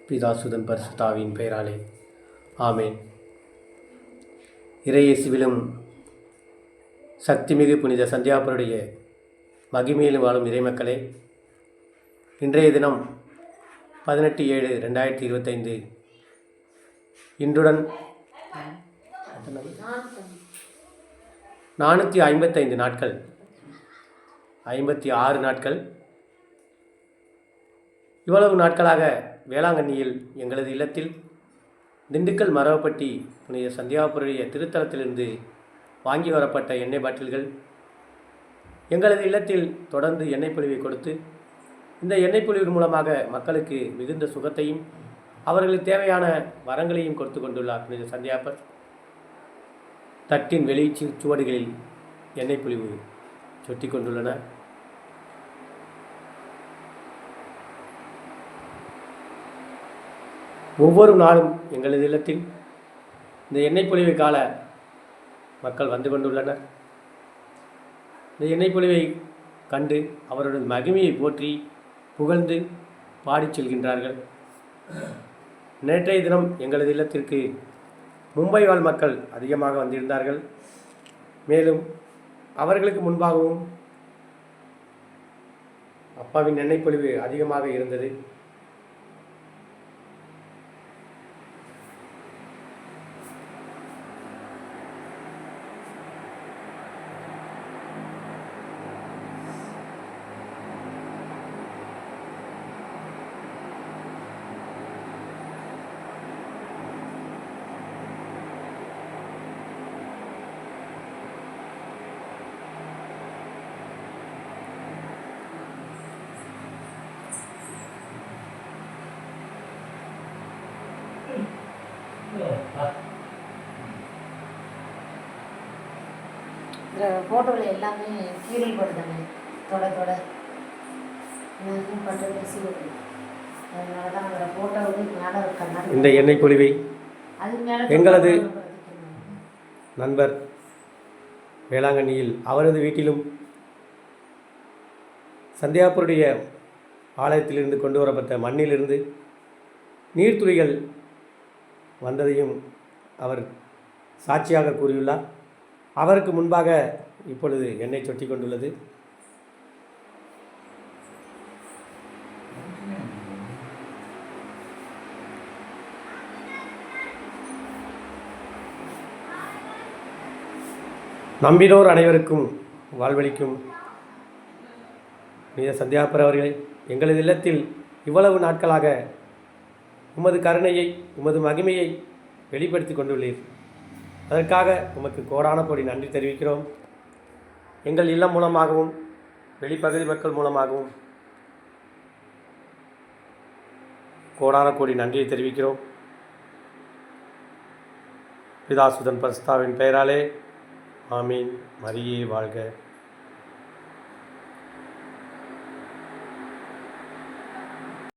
பிதாசுதன் பரிசுத்தாவின் பெயராலே ஆமேன். இறையேசுவிலும் சக்திமிகு புனித சந்தியாப்பருடைய மகிமையிலும் வாழும் இறைமக்களே, இன்றைய தினம் 18/7/2025 இன்றுடன் 455 நாட்கள், 56 நாட்கள். இவ்வளவு நாட்களாக வேளாங்கண்ணியில் எங்களது இல்லத்தில் திண்டுக்கல் மரவப்பட்டி புனித சந்தியாபுரிய திருத்தலத்திலிருந்து வாங்கி வரப்பட்ட எண்ணெய் பாட்டில்கள் எங்களது இல்லத்தில் தொடர்ந்து எண்ணெய் பொழிவை கொடுத்து, இந்த எண்ணெய் பொழிவின் மூலமாக மக்களுக்கு மிகுந்த சுகத்தையும் அவர்களுக்கு தேவையான வரங்களையும் கொடுத்து கொண்டுள்ளார் புனித சந்தியாப்பர். தட்டின் வெளி சுவடுகளில் எண்ணெய் பொழிவு சொட்டி கொண்டுள்ளனர். ஒவ்வொரு நாளும் எங்களது இல்லத்தில் இந்த எண்ணெய் பொழிவை கால மக்கள் வந்து கொண்டுள்ளனர். இந்த எண்ணெய் பொழிவை கண்டு அவருடைய மகிமையை போற்றி புகழ்ந்து பாடிச் செல்கின்றார்கள். நேற்றைய தினம் எங்களது இல்லத்திற்கு மும்பை வாழ் மக்கள் அதிகமாக வந்திருந்தார்கள். மேலும் அவர்களுக்கு முன்பாகவும் அப்பாவின் எண்ணெய் பொழிவு அதிகமாக இருந்தது. இந்த ஃபோட்டோவில் எல்லாமே கீரல் படுதானே, தொட பட்டு பேசி வருது. அதனால தான் அந்த ஃபோட்டோவுக்கு மேலே கண்ணாடி. இந்த எண்ணெய் பொழிவை எங்களது நண்பர் வேளாங்கண்ணியில் அவரது வீட்டிலும் சந்தியாபுரிய ஆலயத்திலிருந்து கொண்டு வரப்பட்ட மண்ணிலிருந்து நீர்த்துளிகள் வந்ததையும் அவர் சாட்சியாக கூறியுள்ளார். அவருக்கு முன்பாக இப்பொழுது எண்ணெய் சொட்டி கொண்டுள்ளது. நம்பினோர் அனைவருக்கும் வாழ்வளிக்கும் புனித சந்தியாப்பர் அவர்களே, எங்களது இல்லத்தில் இவ்வளவு நாட்களாக உமது கருணையை, உமது மகிமையை வெளிப்படுத்தி கொண்டுள்ளீர். அதற்காக உமக்கு கோடான கோடி நன்றி தெரிவிக்கிறோம். எங்கள் இல்லம் மூலமாகவும் வெளிப்பகுதி மக்கள் மூலமாகவும் கோடான கோடி நன்றியை தெரிவிக்கிறோம். பிதாசுதன் பரிசுத்தாவின் பெயராலே ஆமீன். மரியே வாழ்க.